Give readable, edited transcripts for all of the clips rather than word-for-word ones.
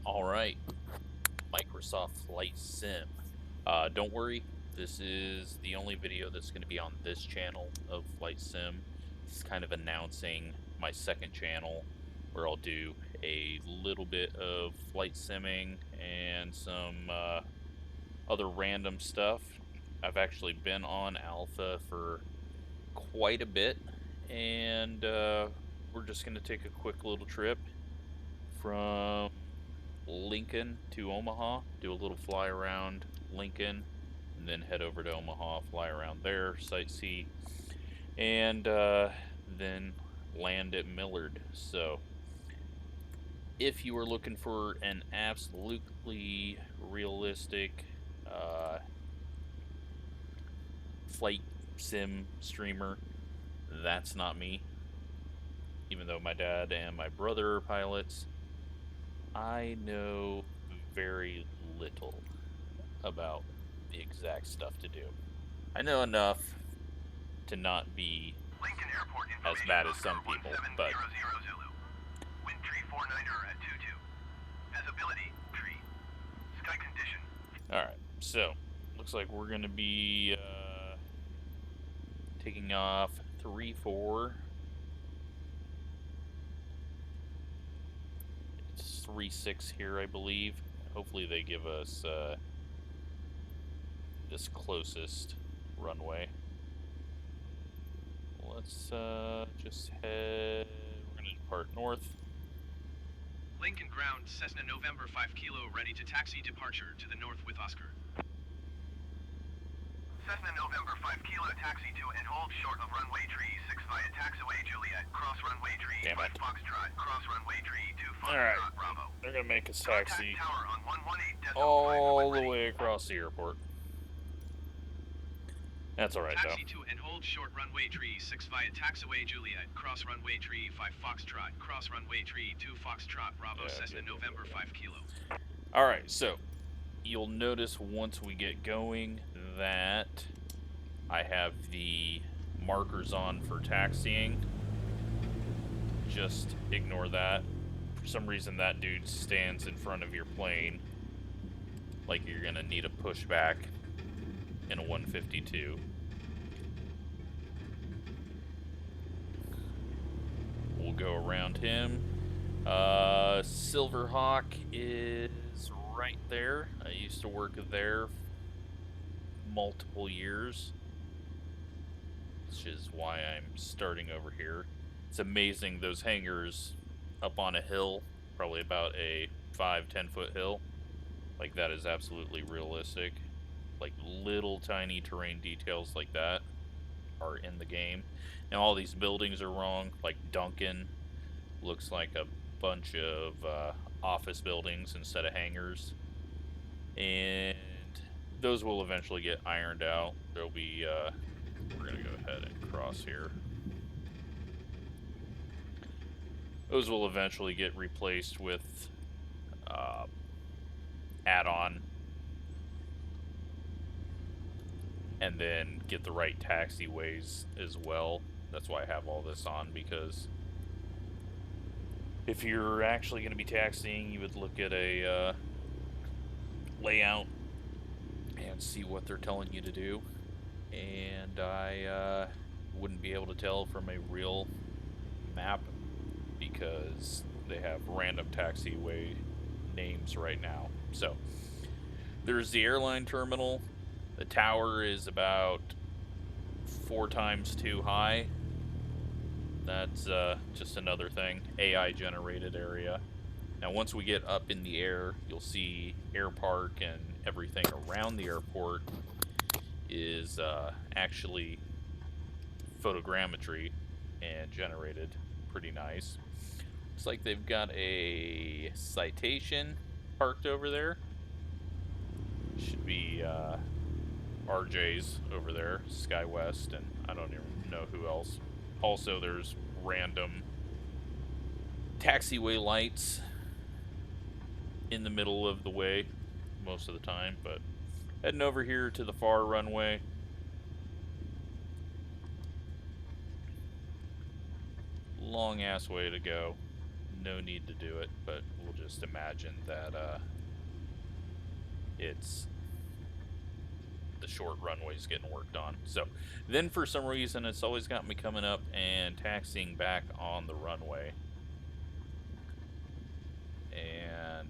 All right, Microsoft Flight Sim. Don't worry, this is the only video that's going to be on this channel of Flight Sim. It's kind of announcing my second channel where I'll do a little bit of flight simming and some other random stuff. I've actually been on Alpha for quite a bit, and we're just going to take a quick little trip from Lincoln to Omaha, do a little fly around Lincoln, and then head over to Omaha, fly around there, sightsee, and then land at Millard. So, if you are looking for an absolutely realistic uh, flight sim streamer, that's not me. Even though my dad and my brother are pilots, I know very little about the exact stuff to do. I know enough to not be as bad as some people, but Wind tree 49er at 22. Visibility tree. Sky condition. all right. So looks like we're gonna be taking off 3-4. It's 3-6 here, I believe. Hopefully they give us this closest runway. Let's just head. We're gonna depart north. Lincoln ground, Cessna November 5 Kilo, ready to taxi departure to the north with Oscar. Cessna November 5 Kilo, taxi to and hold short of runway tree 6 via taxiway Juliet, cross runway tree 5 Foxtrot, cross runway tree 2 Foxtrot Bravo. They're gonna make us taxi tower on 118 all the way across the airport. That's alright though. Taxi to and hold short runway tree 6 via taxiway Juliet, cross runway tree 5 Foxtrot, cross runway tree 2 Foxtrot Bravo, Cessna November 5 Kilo. Alright, so you'll notice once we get going that I have the markers on for taxiing. Just ignore that. For some reason that dude stands in front of your plane like you're gonna need a pushback in a 152. We'll go around him. Silverhawk is right there. I used to work there multiple years, which is why I'm starting over here. It's amazing, those hangars up on a hill, probably about a 5-10 foot hill. Like, that is absolutely realistic. Like, little tiny terrain details like that are in the game. Now, all these buildings are wrong. Like, Duncan looks like a bunch of office buildings instead of hangars. And those will eventually get ironed out. There'll be, we're going to go ahead and cross here. Those will eventually get replaced with add-on, and then get the right taxiways as well. That's why I have all this on, because if you're actually going to be taxiing, you would look at a layout and see what they're telling you to do. And I wouldn't be able to tell from a real map because they have random taxiway names right now. So there's the airline terminal. The tower is about 4 times too high. That's just another thing. AI generated area. Now once we get up in the air, you'll see Air Park and everything around the airport is actually photogrammetry and generated. Pretty nice. Looks like they've got a Citation parked over there. Should be RJ's over there, SkyWest, and I don't even know who else. Also, there's random taxiway lights in the middle of the way most of the time, but heading over here to the far runway. Long ass way to go. no need to do it, but we'll just imagine that it's the short runways getting worked on. So then for some reason, it's always got me coming up and taxiing back on the runway. And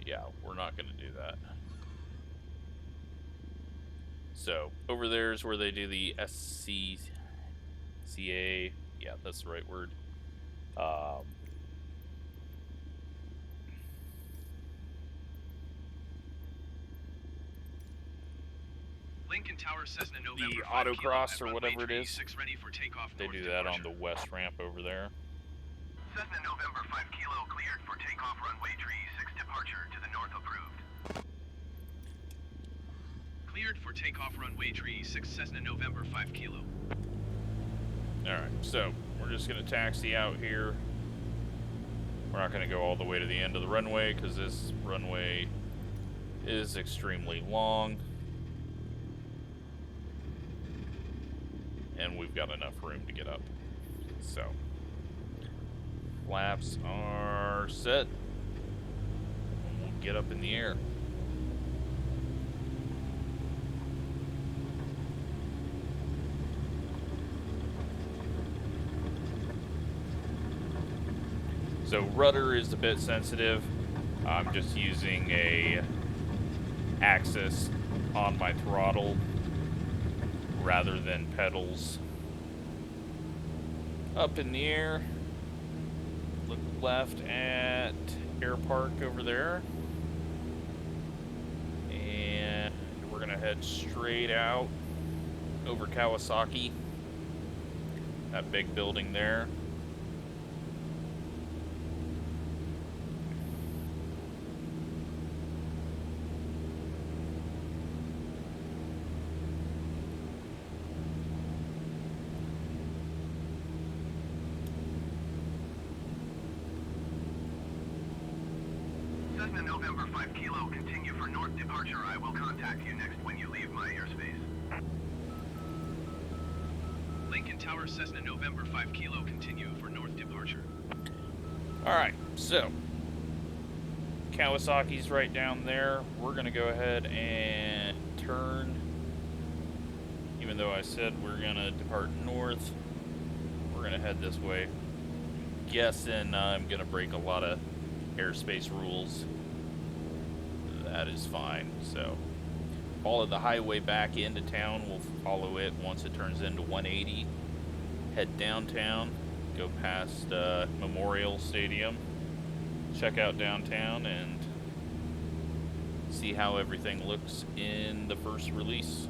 yeah, we're not going to do that. So over there is where they do the SCCA. Yeah, that's the right word. Lincoln Tower says in November, the autocross or whatever it is. 6 ready for takeoff. They do that on the west ramp over there. Cessna November 5 Kilo cleared for takeoff runway 36 departure to the north approved. Cleared for takeoff runway 36 Cessna November 5 Kilo. Alright, so we're just going to taxi out here. We're not going to go all the way to the end of the runway because this runway is extremely long. And we've got enough room to get up. So, flaps are set. And we'll get up in the air. So rudder is a bit sensitive. I'm just using a axis on my throttle rather than pedals. Up in the air. Look left at Air Park over there. And we're gonna head straight out over Kawasaki. That big building there. Cessna November 5 Kilo, continue for north departure. I will contact you next when you leave my airspace. Lincoln Tower, Cessna November 5 Kilo, continue for north departure. Alright, so Kawasaki's right down there. We're going to go ahead and turn. Even though I said we're going to depart north, we're going to head this way. Guessing I'm going to break a lot of airspace rules. That is fine. So follow the highway back into town. We'll follow it once it turns into 180. Head downtown, go past Memorial Stadium, check out downtown, and see how everything looks in the first release.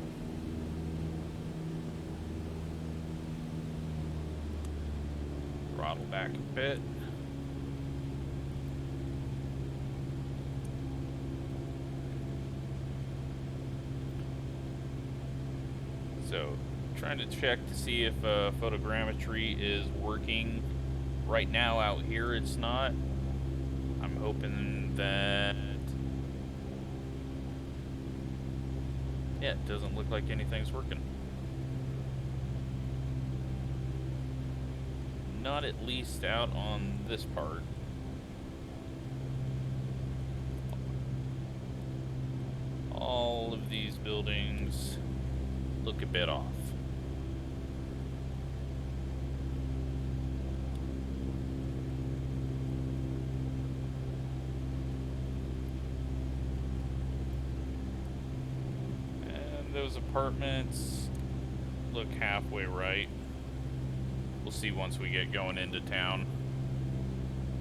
Throttle back a bit. So, trying to check to see if photogrammetry is working. Right now out here it's not. I'm hoping that... yeah, it doesn't look like anything's working. Not at least out on this part. All of these buildings look a bit off. And those apartments look halfway right. We'll see once we get going into town.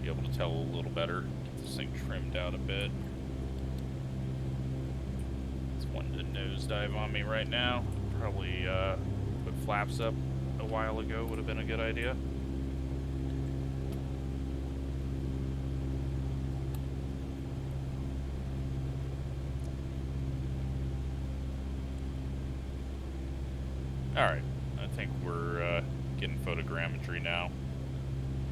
Be able to tell a little better. Get this thing trimmed out a bit. It's wanting to nosedive on me right now. Probably put flaps up a while ago would have been a good idea. Alright, I think we're getting photogrammetry now.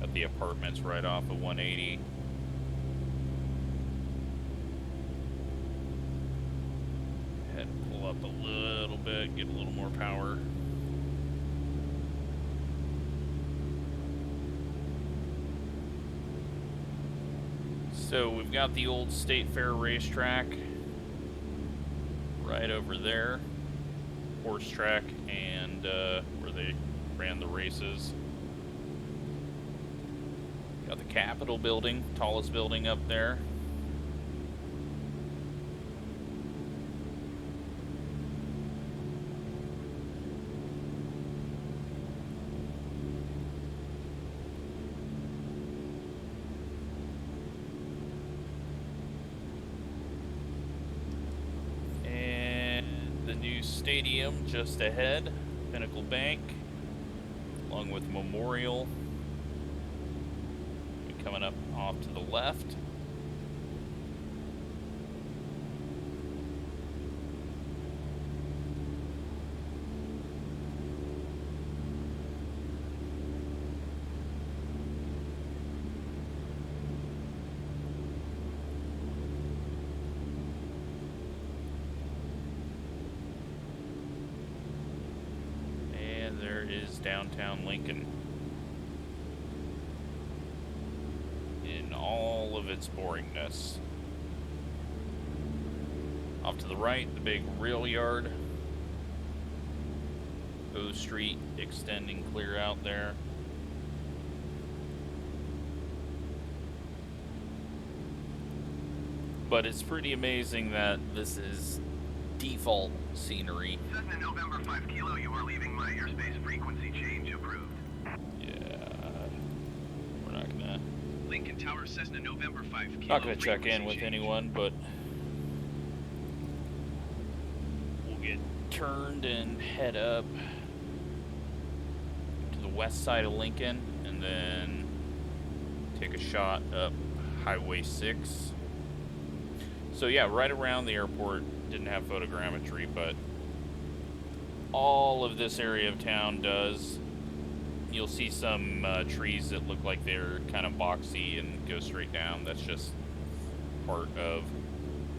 Got the apartments right off of 180. Head pull up a little bit, get a little more power. So we've got the old State Fair racetrack right over there. Horse track and where they ran the races. Got the Capitol building, tallest building up there. Stadium just ahead, Pinnacle Bank, along with Memorial. Coming up off to the left. Is downtown Lincoln in all of its boringness. Off to the right, the big rail yard. O Street extending clear out there. But it's pretty amazing that this is default scenery. Cessna November 5 Kilo, you are leaving my airspace. Frequency change approved. Yeah, we're not gonna. Lincoln Tower, Cessna November 5 Kilo. Not gonna check in with anyone, but we'll get turned and head up to the west side of Lincoln, and then take a shot up Highway 6. So yeah, right around the airport. Didn't have photogrammetry, but all of this area of town does. You'll see some trees that look like they're kind of boxy and go straight down. That's just part of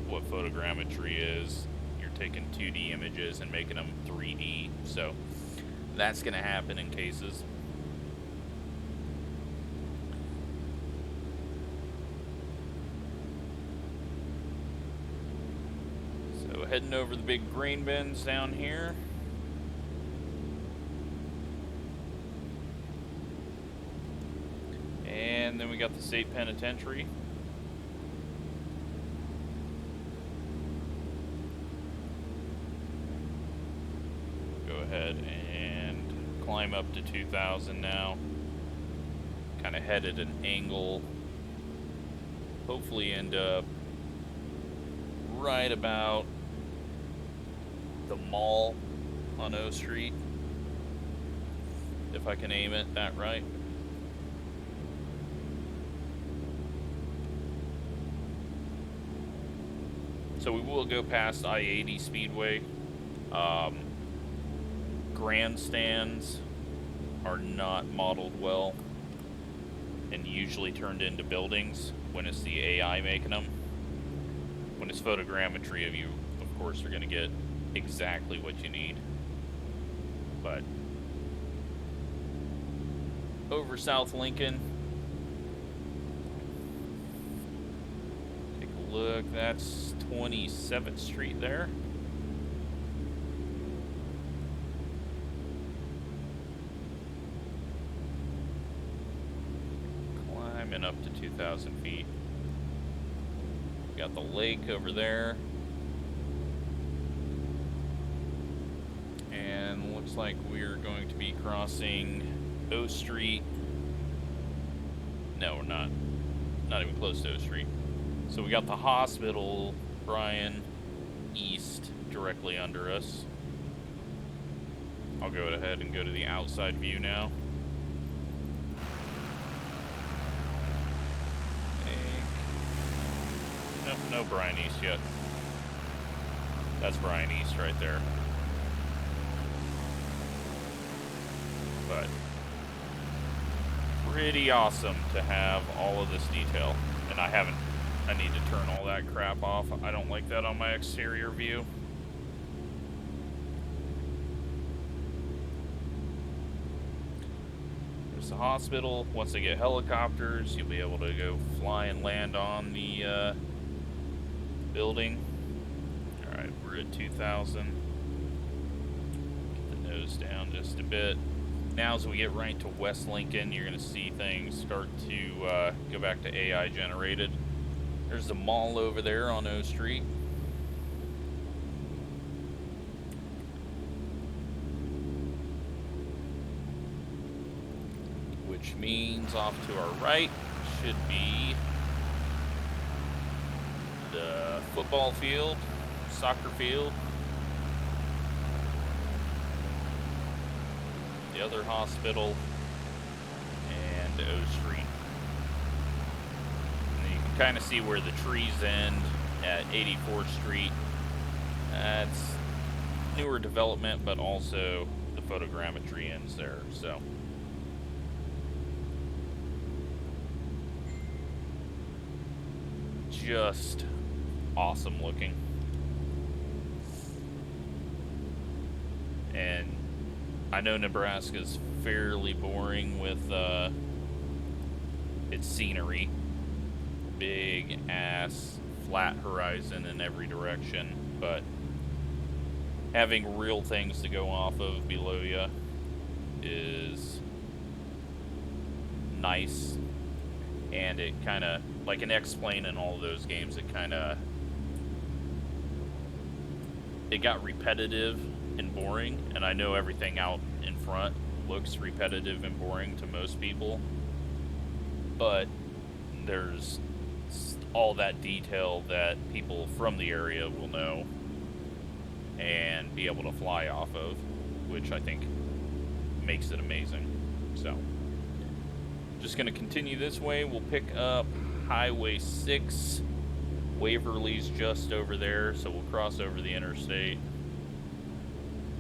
what photogrammetry is. You're taking 2D images and making them 3D. So that's going to happen in cases. Heading over the big grain bins down here. And then we got the state penitentiary. Go ahead and climb up to 2,000 now. Kind of head at an angle. Hopefully end up right about the mall on O Street, if I can aim it that right. So we will go past I-80 Speedway. Grandstands are not modeled well and usually turned into buildings when it's the AI making them. When it's photogrammetry of you, of course, you're going to get exactly what you need. But over South Lincoln, take a look. That's 27th Street there. Climbing up to 2,000 feet. Got the lake over there. Looks like we're going to be crossing O Street. No, we're not. Not even close to O Street. So we got the hospital, Bryan, east, directly under us. I'll go ahead and go to the outside view now. Nope, no Bryan East yet. That's Bryan East right there. But pretty awesome to have all of this detail. And I need to turn all that crap off. I don't like that on my exterior view. There's fix the hospital. Once they get helicopters, you'll be able to go fly and land on the building. Alright, we're at 2,000. Get the nose down just a bit. Now as we get right to West Lincoln, you're going to see things start to go back to AI generated. There's the mall over there on O Street. Which means off to our right should be the football field, soccer field, the other hospital, and O Street. And you can kind of see where the trees end at 84th Street. That's newer development, but also the photogrammetry ends there, so. Just awesome looking. And I know Nebraska's fairly boring with its scenery. Big ass flat horizon in every direction, but having real things to go off of below you is nice. And it kind of, like an X-Plane in all of those games, it got repetitive and boring, and I know everything out in front looks repetitive and boring to most people, but there's all that detail that people from the area will know and be able to fly off of, which I think makes it amazing. So just going to continue this way. We'll pick up Highway 6. Waverly's just over there, so we'll cross over the interstate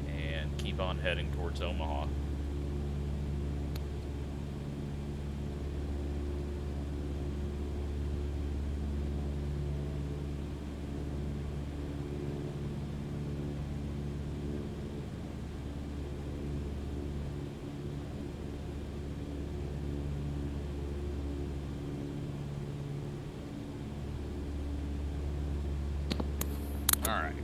and keep on heading towards Omaha. Alright.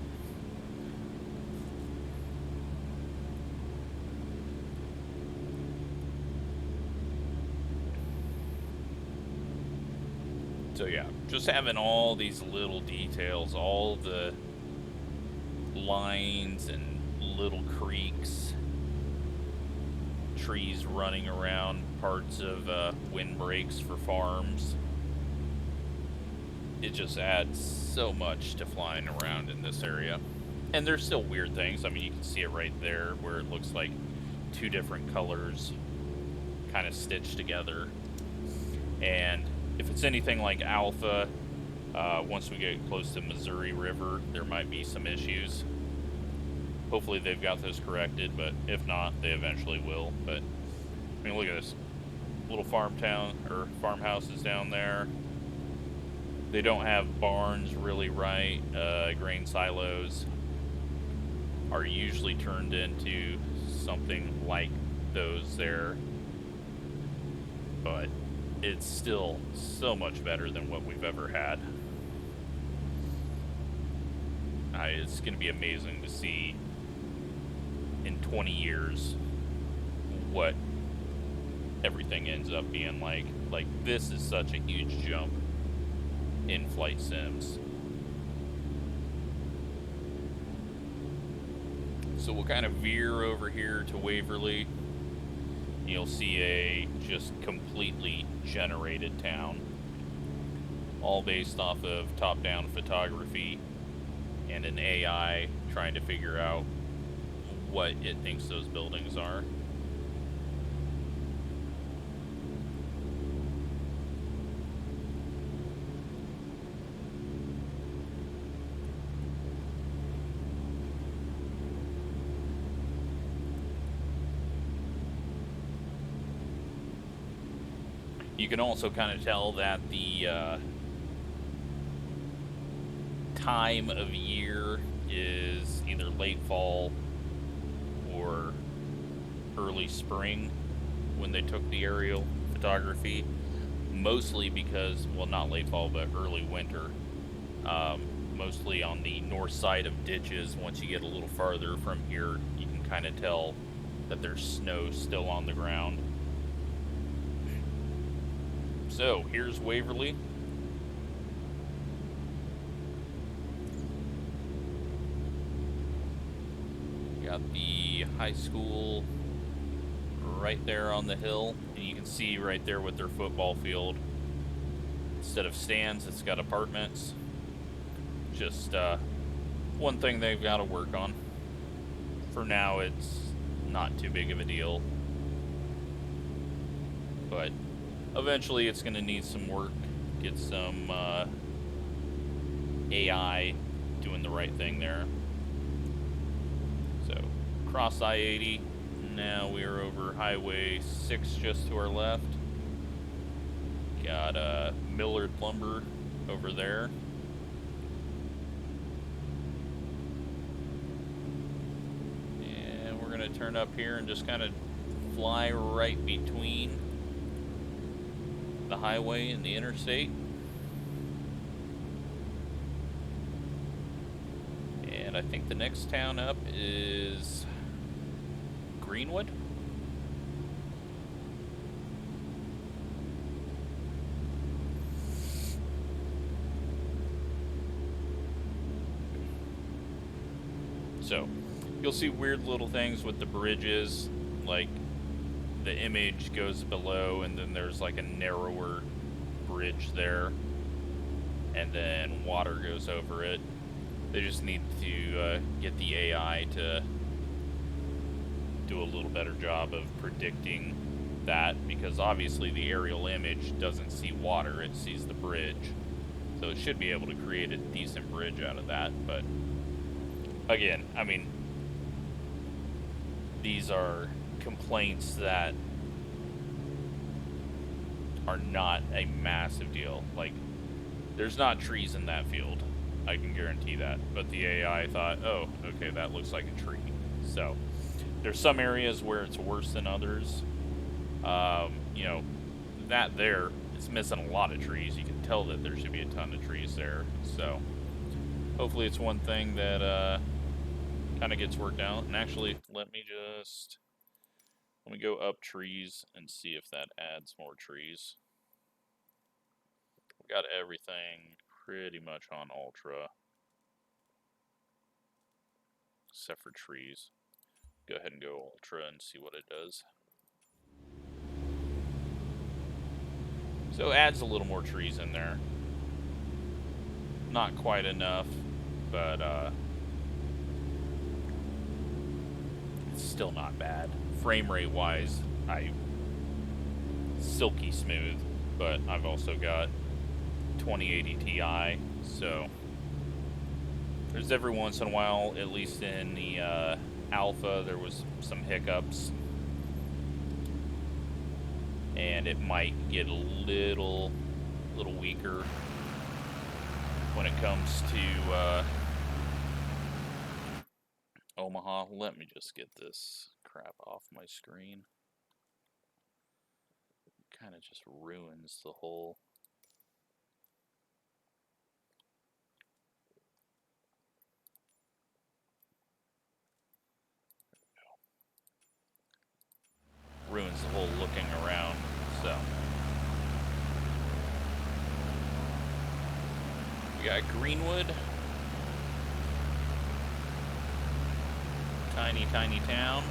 So yeah, just having all these little details, all the lines and little creeks, trees running around parts of windbreaks for farms. It just adds so much to flying around in this area. And there's still weird things. I mean, you can see it right there where it looks like two different colors kind of stitched together. And if it's anything like Alpha, once we get close to Missouri River, there might be some issues. Hopefully they've got those corrected, but if not, they eventually will. But, I mean, look at this. Little farm town, or farmhouses down there. They don't have barns really right. Grain silos are usually turned into something like those there. But it's still so much better than what we've ever had. It's going to be amazing to see in 20 years what everything ends up being like. Like, this is such a huge jump in flight sims. So we'll kind of veer over here to Waverly. You'll see a just completely generated town, all based off of top-down photography and an AI trying to figure out what it thinks those buildings are. You can also kind of tell that the time of year is either late fall or early spring, when they took the aerial photography, mostly because, well, not late fall, but early winter. Mostly on the north side of ditches. Once you get a little farther from here, you can kind of tell that there's snow still on the ground. So here's Waverly. Got the high school right there on the hill, and you can see right there with their football field, instead of stands, it's got apartments. Just one thing they've got to work on. For now, it's not too big of a deal, but eventually it's going to need some work. Get some AI doing the right thing there. So, cross I-80. Now we're over Highway 6 just to our left. Got Millard Lumber over there. And we're going to turn up here and just kind of fly right between the highway and the interstate. And I think the next town up is Greenwood. So, you'll see weird little things with the bridges, like the image goes below and then there's like a narrower bridge there, and then water goes over it. They just need to get the AI to do a little better job of predicting that, because obviously the aerial image doesn't see water, it sees the bridge. So it should be able to create a decent bridge out of that, but again, I mean, these are complaints that are not a massive deal. Like, there's not trees in that field, I can guarantee that. But the AI thought, oh, okay, that looks like a tree. So, there's some areas where it's worse than others. You know, that there is missing a lot of trees. You can tell that there should be a ton of trees there. So, hopefully it's one thing that kind of gets worked out. And actually, let me go up trees and see if that adds more trees. We got everything pretty much on ultra, except for trees. Go ahead and go ultra and see what it does. So it adds a little more trees in there. Not quite enough, but it's still not bad. Frame rate wise, silky smooth, but I've also got 2080 Ti, so there's every once in a while, at least in the alpha, there was some hiccups, and it might get a little weaker when it comes to Omaha. Let me just get this crap off my screen. It kind of just ruins the whole... ruins the whole looking around, so... We got Greenwood. Tiny, tiny town.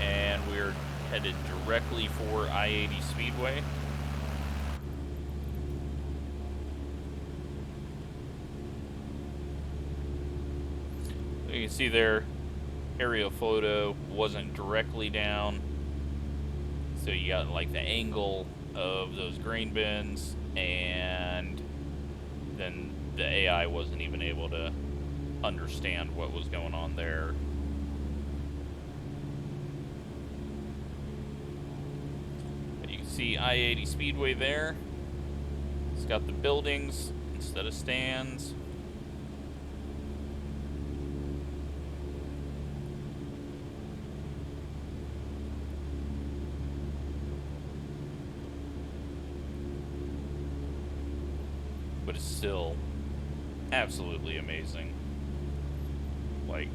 And we're headed directly for I-80 Speedway. So you can see there, aerial photo wasn't directly down. So you got like the angle of those grain bins, and then the AI wasn't even able to understand what was going on there. But you can see I-80 Speedway there. It's got the buildings instead of stands. is still absolutely amazing. Like,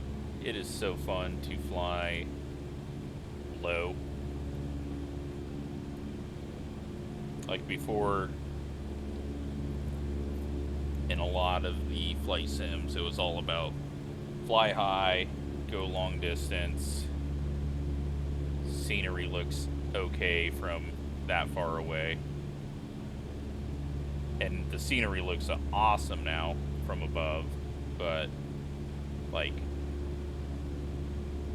it is so fun to fly low. Like before, in a lot of the flight sims, it was all about fly high, go long distance. Scenery looks okay from that far away. And the scenery looks awesome now from above, but like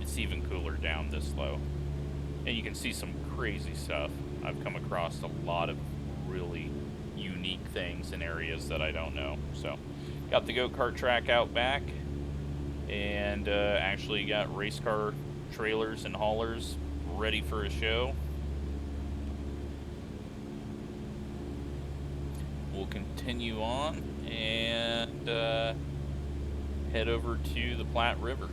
it's even cooler down this low. And you can see some crazy stuff. I've come across a lot of really unique things in areas that I don't know. So, got the go-kart track out back, and actually got race car trailers and haulers ready for a show. We'll continue on and head over to the Platte River.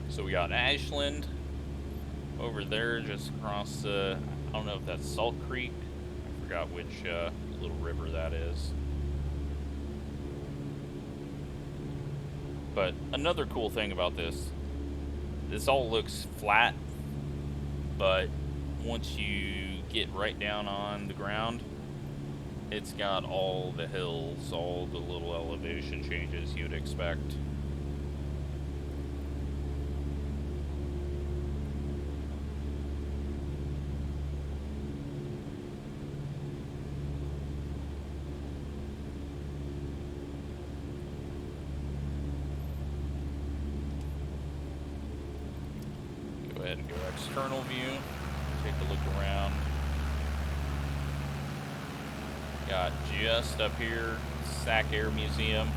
So we got Ashland over there, just across I don't know if that's Salt Creek. I forgot which little river that is. But another cool thing about this all looks flat, but once you get right down on the ground, it's got all the hills, all the little elevation changes you'd expect. Go ahead and go external view, take a look around. Got just up here, Sac Air Museum.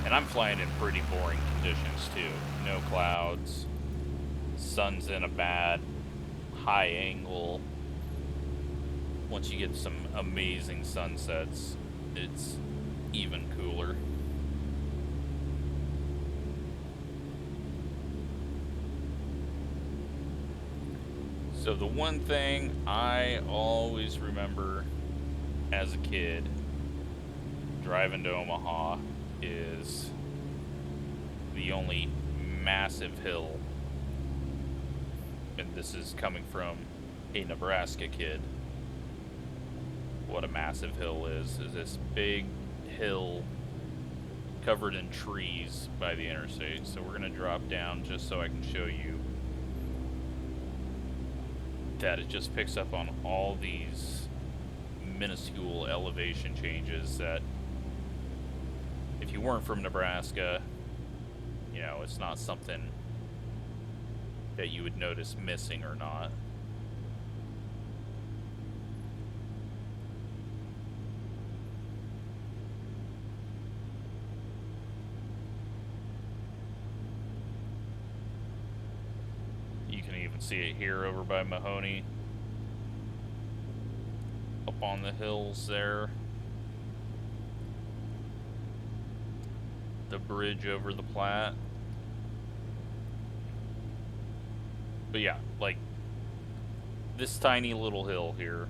And I'm flying in pretty boring conditions too. No clouds, sun's in a bad high angle. Once you get some amazing sunsets, it's even cooler. So the one thing I always remember as a kid driving to Omaha is the only massive hill, and this is coming from a Nebraska kid. What a massive hill is this big hill covered in trees by the interstate. So we're gonna drop down just so I can show you that it just picks up on all these minuscule elevation changes that if you weren't from Nebraska, you know, it's not something that you would notice missing or not. You can even see it here over by Mahoney, up on the hills there. The bridge over the Platte. But yeah, like this tiny little hill here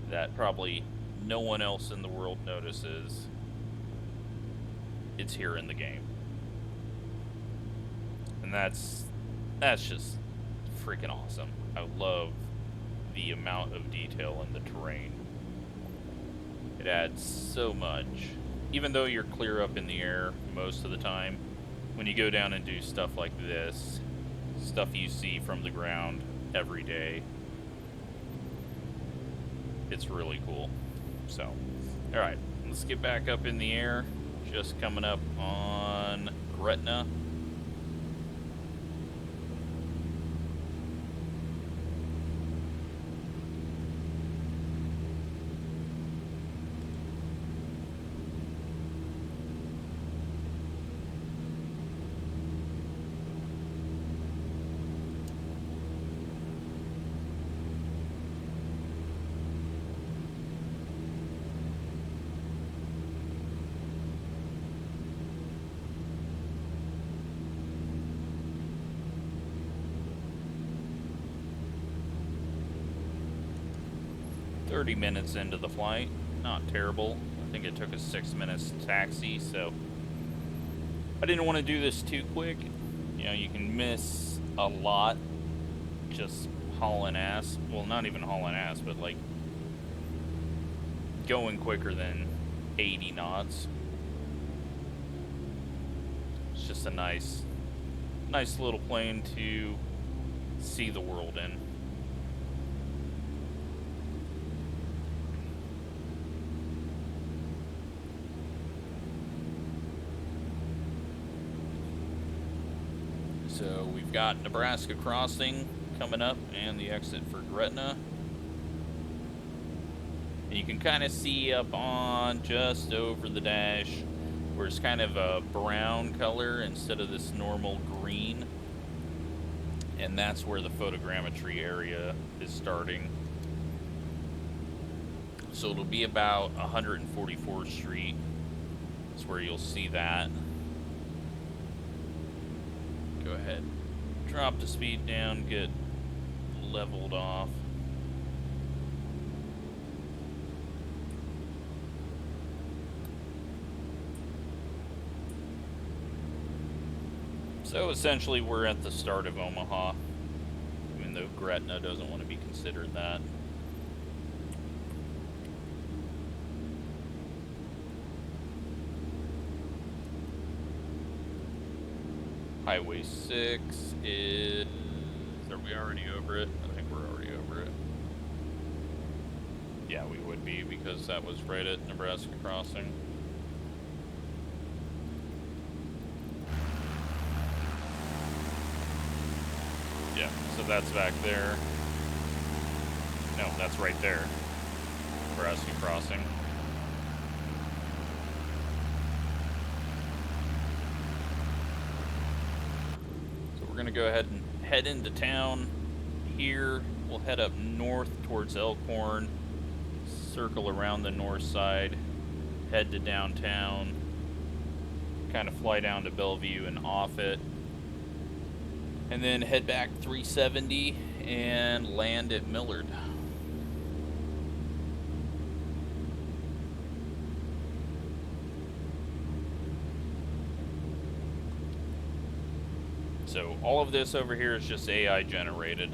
that probably no one else in the world notices, it's here in the game. And that's just freaking awesome. I love the amount of detail in the terrain. It adds so much. Even though you're clear up in the air most of the time, when you go down and do stuff like this, stuff you see from the ground every day, it's really cool. So, alright, let's get back up in the air. Just coming up on Gretna. 30 minutes into the flight. Not terrible. I think it took us 6 minutes to taxi, so I didn't want to do this too quick. You know, you can miss a lot just hauling ass. Well, not even hauling ass, but like going quicker than 80 knots. It's just a nice little plane to see the world in. So we've got Nebraska crossing coming up and the exit for Gretna. And you can kind of see up on just over the dash where it's kind of a brown color instead of this normal green. And that's where the photogrammetry area is starting. So it'll be about 144th Street. That's where you'll see that. Go ahead, drop the speed down, get leveled off. So essentially we're at the start of Omaha, even though Gretna doesn't want to be considered that. Highway 6 is... Are we already over it? I think we're already over it. Yeah, we would be, because that was right at Nebraska crossing. Yeah, so that's back there. No, that's right there. Nebraska crossing. We're gonna go ahead and head into town here. We'll head up north towards Elkhorn, circle around the north side, head to downtown, kind of fly down to Bellevue and off it, and then head back 370 and land at Millard. So all of this over here is just AI generated.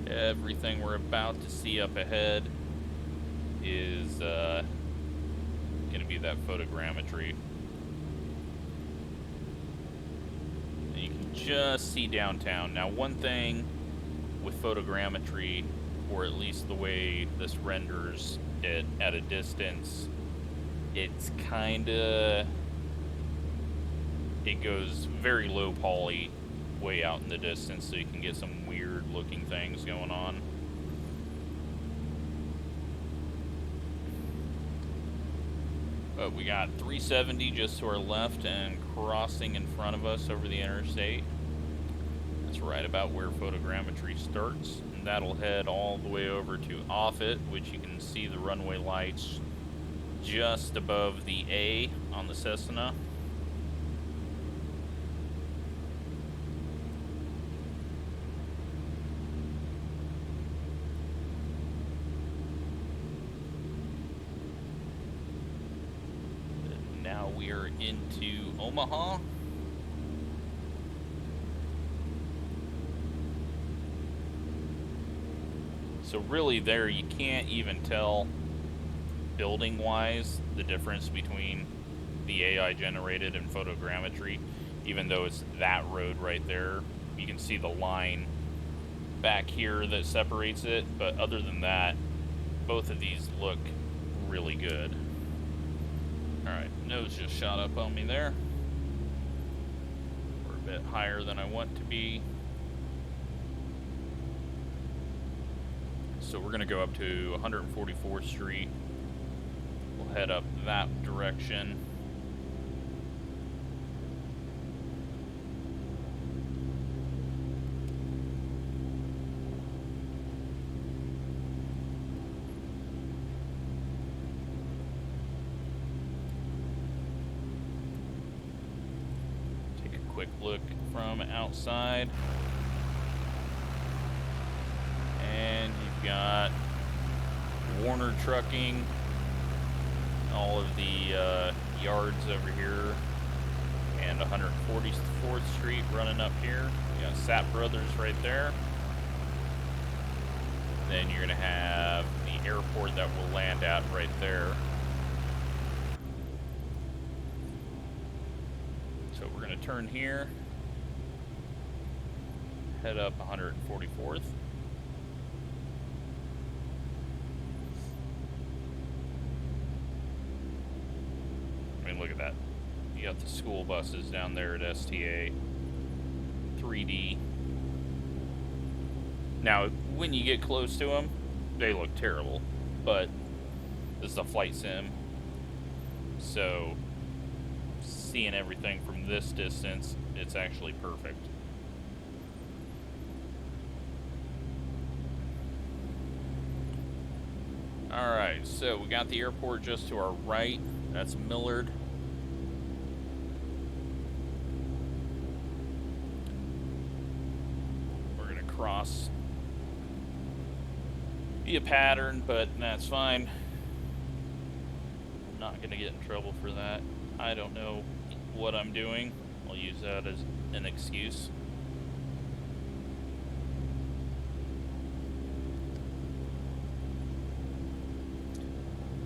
Everything we're about to see up ahead is going to be that photogrammetry. And you can just see downtown. Now, one thing with photogrammetry, or at least the way this renders it at a distance, it's kinda, it goes very low poly way out in the distance, so you can get some weird looking things going on. But we got 370 just to our left and crossing in front of us over the interstate. That's right about where photogrammetry starts. That'll head all the way over to Offutt, which you can see the runway lights just above the A on the Cessna. And now we are into Omaha. So really there, you can't even tell building-wise the difference between the AI generated and photogrammetry, even though it's that road right there. You can see the line back here that separates it, but other than that, both of these look really good. Alright, nose just shot up on me there. We're a bit higher than I want to be. So we're going to go up to 144th Street. We'll head up that direction. look from outside. And you've got Warner Trucking, all of the yards over here, and 144th Street running up here. You got Sapp Brothers right there. Then you're going to have the airport that we'll land at right there. So we're going to turn here, head up 144th. I mean, look at that. You got the school buses down there at STA. 3D. Now, when you get close to them, they look terrible. But this is a flight sim. So, seeing everything from this distance, it's actually perfect. Alright, so we got the airport just to our right. That's Millard. We're going to cross. Be a pattern, but that's fine. I'm not going to get in trouble for that. I don't know what I'm doing. I'll use that as an excuse.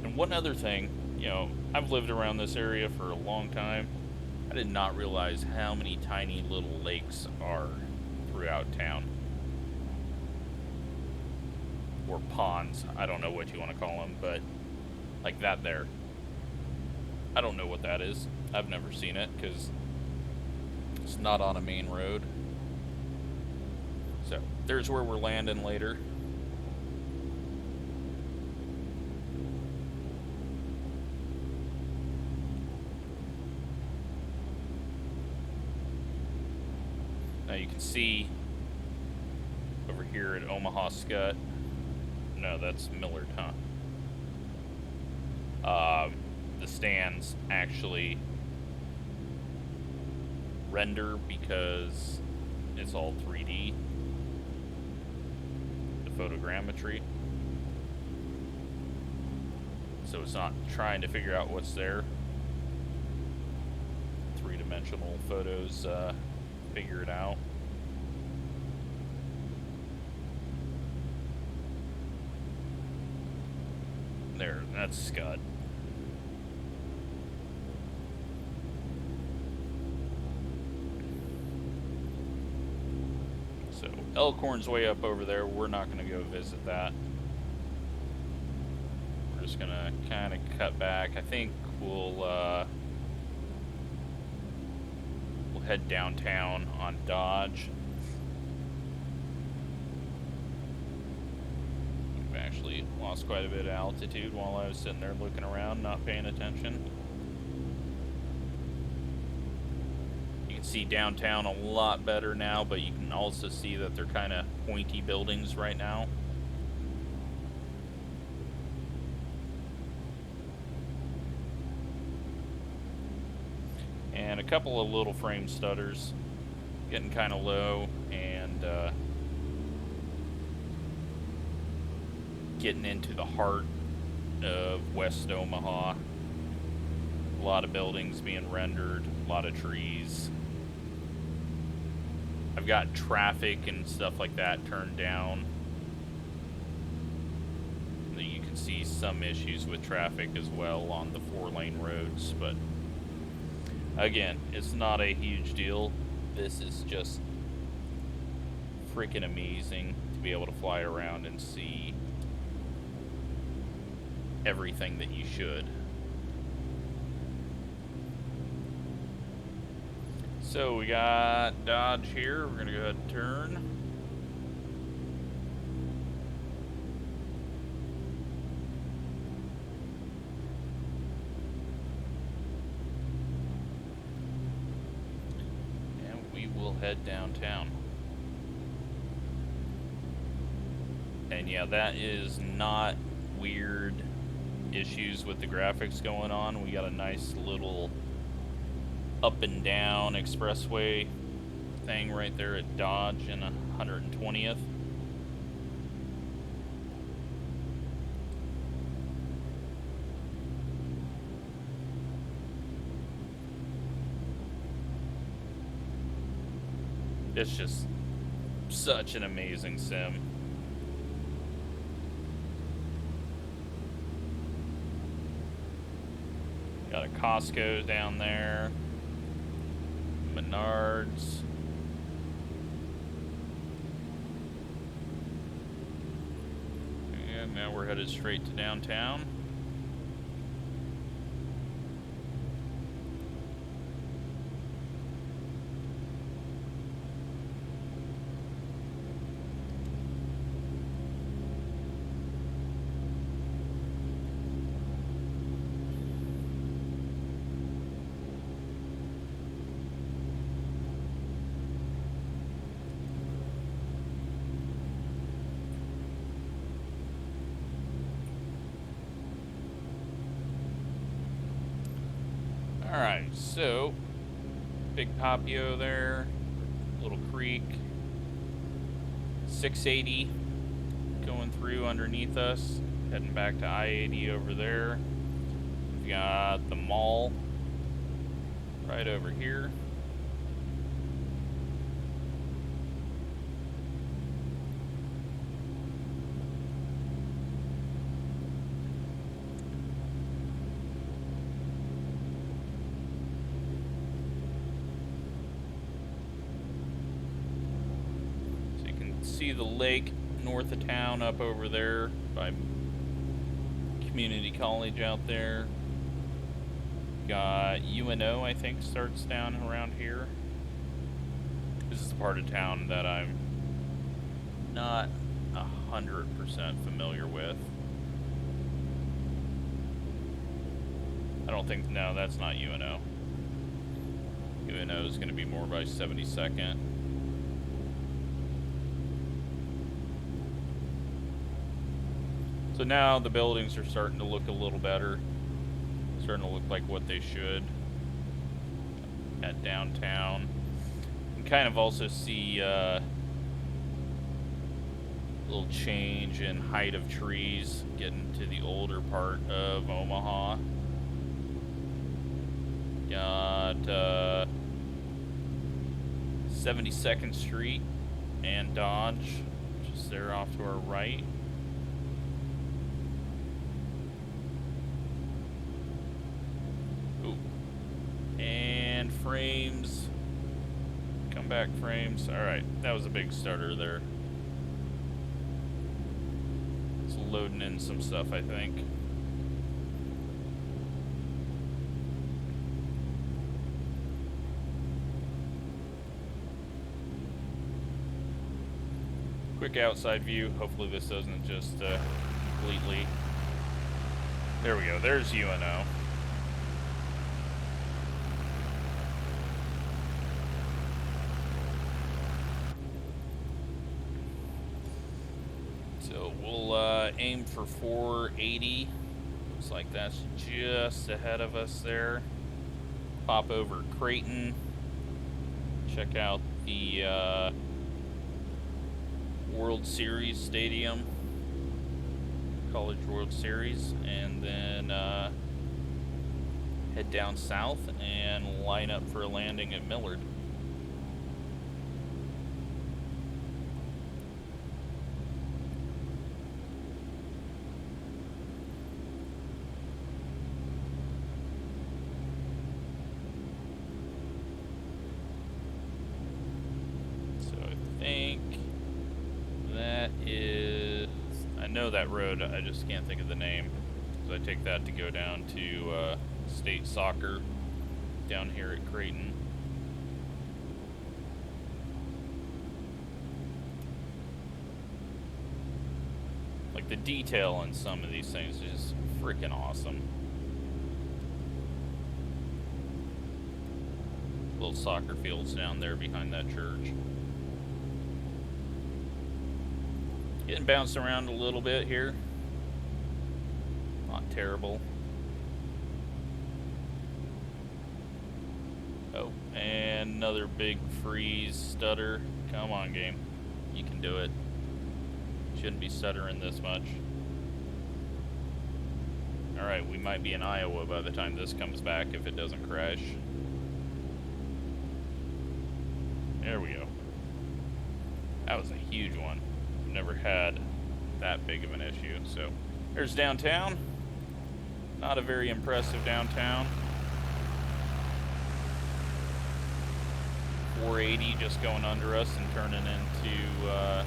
And one other thing, you know, I've lived around this area for a long time. I did not realize how many tiny little lakes are throughout town. Or ponds, I don't know what you want to call them, but like that there. I don't know what that is. I've never seen it because it's not on a main road. So there's where we're landing later. Now you can see over here at Omaha Scut. No, that's Millard, huh? The stands actually render because it's all 3D. The photogrammetry. So it's not trying to figure out what's there. Three-dimensional photos figure it out. There, that's Scud. So, Elkhorn's way up over there. We're not going to go visit that. We're just going to kind of cut back. I think we'll head downtown on Dodge. We've actually lost quite a bit of altitude while I was sitting there looking around, not paying attention. You can see downtown a lot better now, but you can also see that they're kind of pointy buildings right now. And a couple of little frame stutters getting kind of low, and getting into the heart of West Omaha. A lot of buildings being rendered, a lot of trees. I've got traffic and stuff like that turned down. You can see some issues with traffic as well on the 4-lane roads, but again, it's not a huge deal. This is just freaking amazing to be able to fly around and see everything that you should. So we got Dodge here. We're gonna go ahead and turn. And we will head downtown. And yeah, that is not weird issues with the graphics going on. We got a nice little up and down expressway thing right there at Dodge and 120th. It's just such an amazing sim. Got a Costco down there. Menards. And now we're headed straight to downtown. Alright, so big Papio there, little creek, 680 going through underneath us, heading back to I-80 over there. We've got the mall right over here. See the lake north of town up over there by community college out there. Got UNO, I think, starts down around here. This is the part of town that I'm not 100% familiar with. I don't think, no, that's not UNO. UNO is going to be more by 72nd. So now the buildings are starting to look a little better. Starting to look like what they should at downtown. You can kind of also see a little change in height of trees getting to the older part of Omaha. Got 72nd Street and Dodge just there off to our right. And frames. Come back, frames. Alright, that was a big starter there. It's loading in some stuff, I think. Quick outside view. Hopefully this doesn't just completely... There we go. There's UNO. So we'll aim for 480. Looks like that's just ahead of us there. Pop over Creighton. Check out the World Series Stadium. College World Series. And then head down south and line up for a landing at Millard. I know that road, I just can't think of the name. So I take that to go down to state soccer down here at Creighton. Like the detail on some of these things is just freaking awesome. Little soccer fields down there behind that church. Getting bounced around a little bit here. Not terrible. Oh, And another big freeze stutter. Come on, game. You can do it. Shouldn't be stuttering this much. Alright, we might be in Iowa by the time this comes back if it doesn't crash. There we go. That was a huge one. I've never had that big of an issue. So, there's downtown. Not a very impressive downtown. 480 just going under us and turning into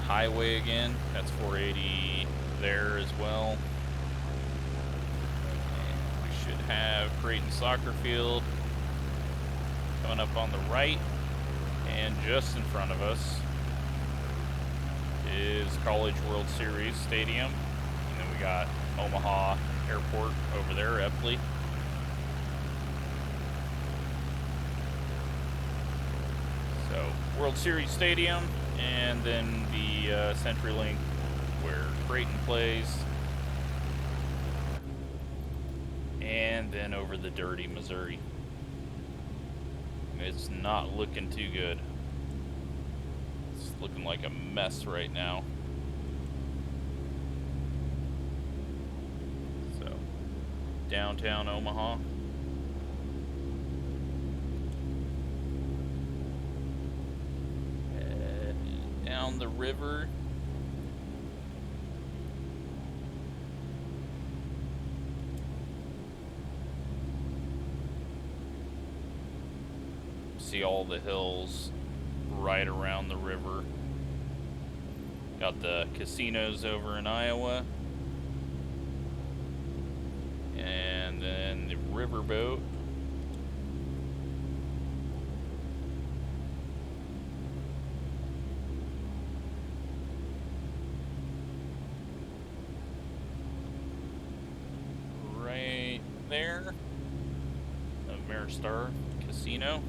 highway again. That's 480 there as well. And we should have Creighton Soccer Field coming up on the right. And just in front of us is College World Series Stadium. And then we got Omaha Airport over there, Epley. So, World Series Stadium, and then the CenturyLink where Creighton plays. And then over the dirty Missouri. It's not looking too good. It's looking like a mess right now. So, downtown Omaha. Down the river. See all the hills right around the river. Got the casinos over in Iowa. And then the riverboat. Right there. The Maristar Casino.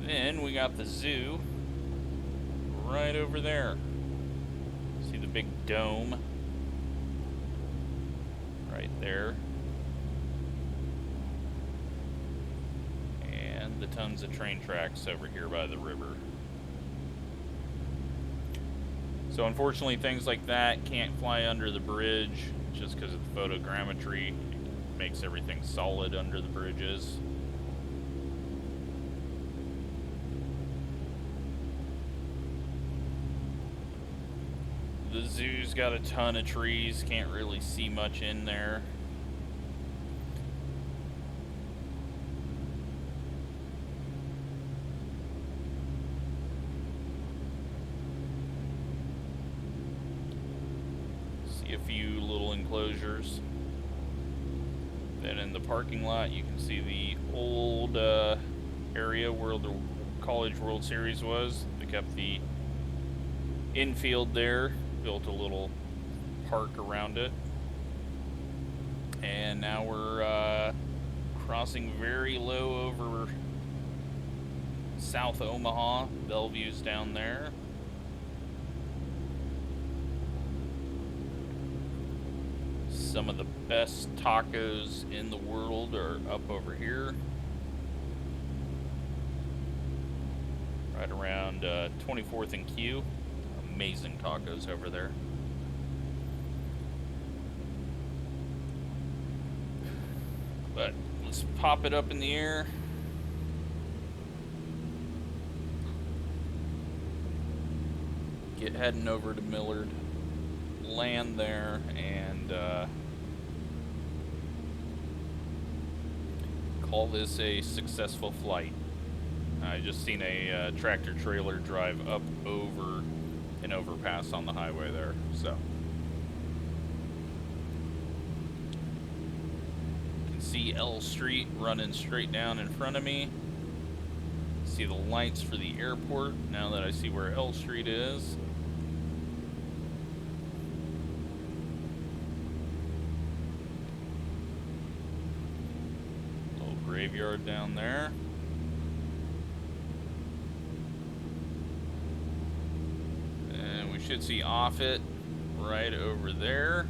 Then we got the zoo right over there. See the big dome right there. And the tons of train tracks over here by the river. So unfortunately things like that can't fly under the bridge just because of the photogrammetry. It makes everything solid under the bridges. The zoo's got a ton of trees, can't really see much in there. See a few little enclosures. Then in the parking lot you can see the old area where the College World Series was. They kept the infield there. Built a little park around it, and now we're crossing very low over South Omaha. Bellevue's down there. Some of the best tacos in the world are up over here, right around 24th and Q. Amazing tacos over there. But let's pop it up in the air. Get heading over to Millard, land there, and call this a successful flight. I just seen a tractor trailer drive up over an overpass on the highway there, so you can see L Street running straight down in front of me. See the lights for the airport now that I see where L Street is. Little graveyard down there. Should see Offutt right over there.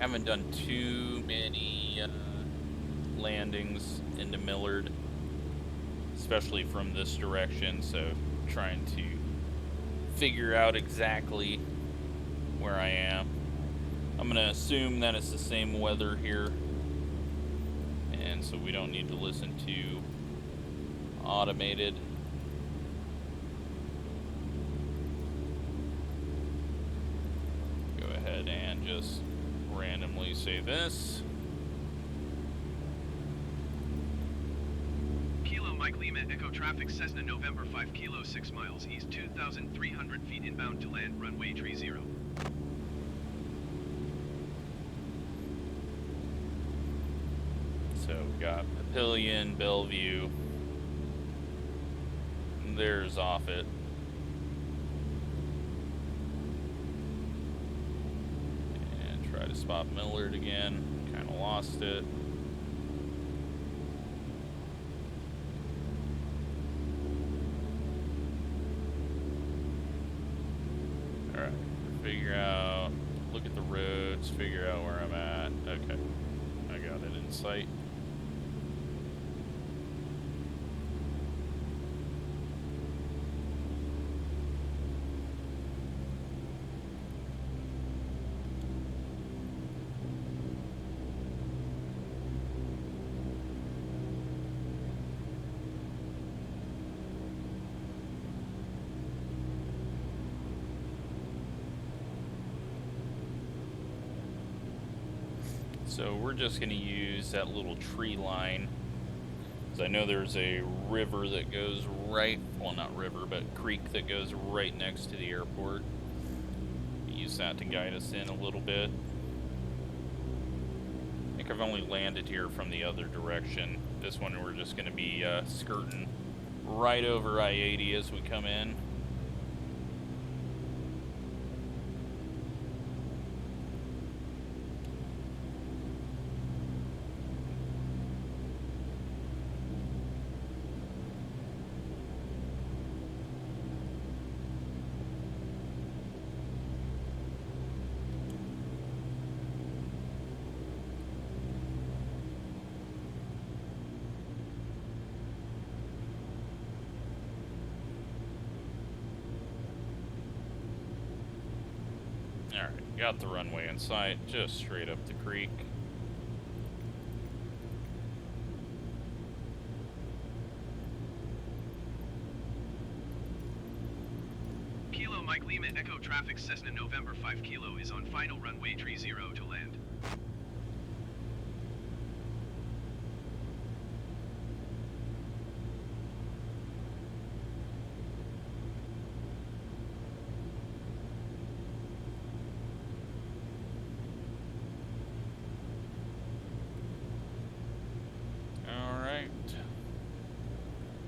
Haven't done too many landings into Millard, especially from this direction, so trying to figure out exactly where I am. I'm going to assume that it's the same weather here, and so we don't need to listen to automated. Go ahead and just randomly say this. Kilo Mike Lima Echo Traffic Cessna November 5 Kilo 6 miles east 2,300 feet inbound to land runway tree 0. So we've got Papillion, Bellevue. There's Offutt. And try to spot Millard again. Kind of lost it. Alright, figure out, look at the roads, figure out where I'm at. Okay, I got it in sight. So we're just going to use that little tree line, because I know there's a river that goes right, well not river, but creek that goes right next to the airport. Use that to guide us in a little bit. I think I've only landed here from the other direction. This one we're just going to be skirting right over I-80 as we come in. Alright, got the runway in sight, just straight up the creek. Kilo Mike Lima Echo Traffic Cessna November 5 Kilo is on final runway tree 0 to land.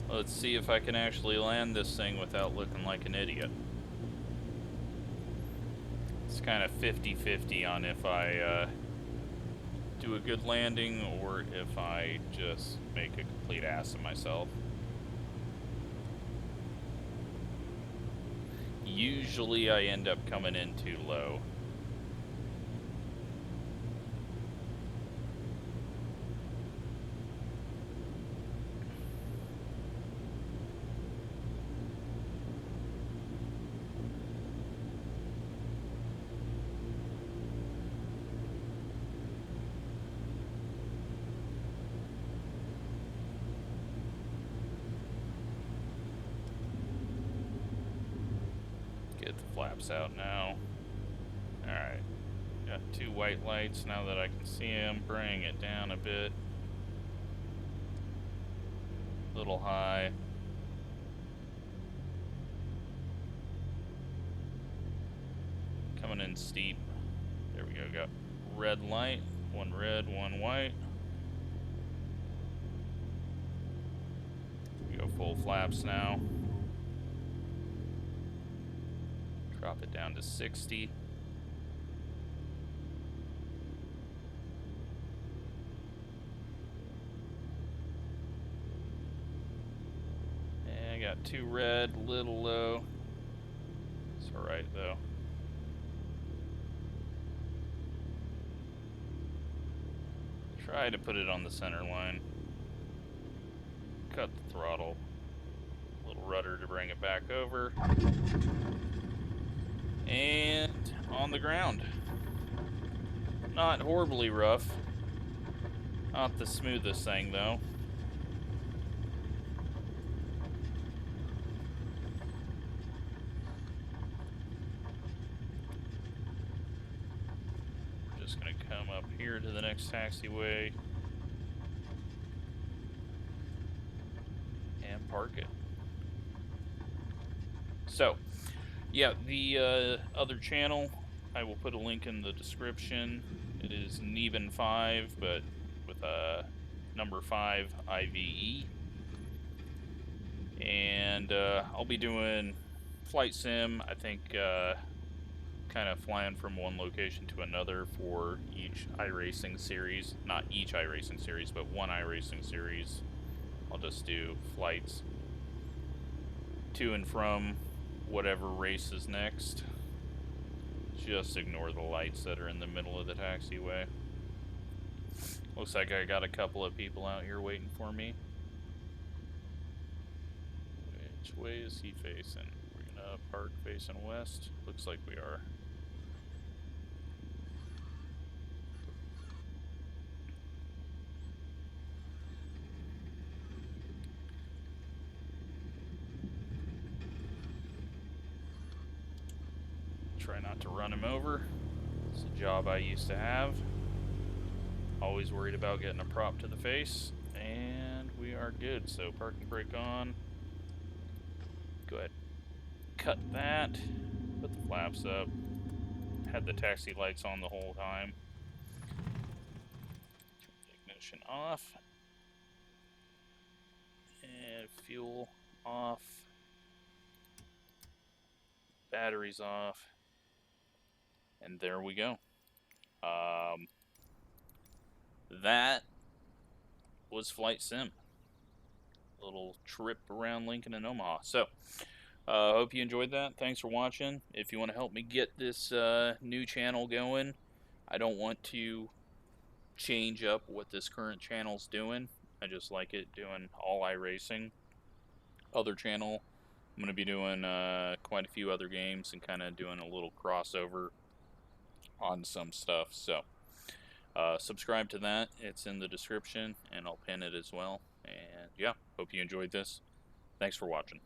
Let's see if I can actually land this thing without looking like an idiot. It's kind of 50-50 on if I do a good landing or if I just make a complete ass of myself. Usually I end up coming in too low. Get the flaps out now. Alright. Got two white lights now that I can see them. Bring it down a bit. Little high. Coming in steep. There we go. Got red light. One red, one white. We go full flaps now. Drop it down to 60. And I got two red, little low. It's alright though. Try to put it on the center line. Cut the throttle. Little rudder to bring it back over. And on the ground. Not horribly rough. Not the smoothest thing, though. We're just going to come up here to the next taxiway and park it. So, yeah, the other channel, I will put a link in the description. It is Neben5, but with a number 5 IVE. And I'll be doing flight sim, I think kind of flying from one location to another for each iRacing series. Not each iRacing series, but one iRacing series. I'll just do flights to and from whatever race is next. Just ignore the lights that are in the middle of the taxiway. Looks like I got a couple of people out here waiting for me. Which way is he facing? We're gonna park facing west. Looks like we are. Try not to run him over. It's a job I used to have. Always worried about getting a prop to the face. And we are good. So parking brake on. Go ahead. Cut that. Put the flaps up. Had the taxi lights on the whole time. Turn the ignition off. And fuel off. Batteries off. And there we go. That was Flight Sim. Little trip around Lincoln and Omaha. So, hope you enjoyed that. Thanks for watching. If you want to help me get this new channel going, I don't want to change up what this current channel's doing. I just like it doing all iRacing. Other channel, I'm going to be doing quite a few other games and kind of doing a little crossover on some stuff. So, subscribe to that. It's in the description, and I'll pin it as well. And yeah, hope you enjoyed this. Thanks for watching.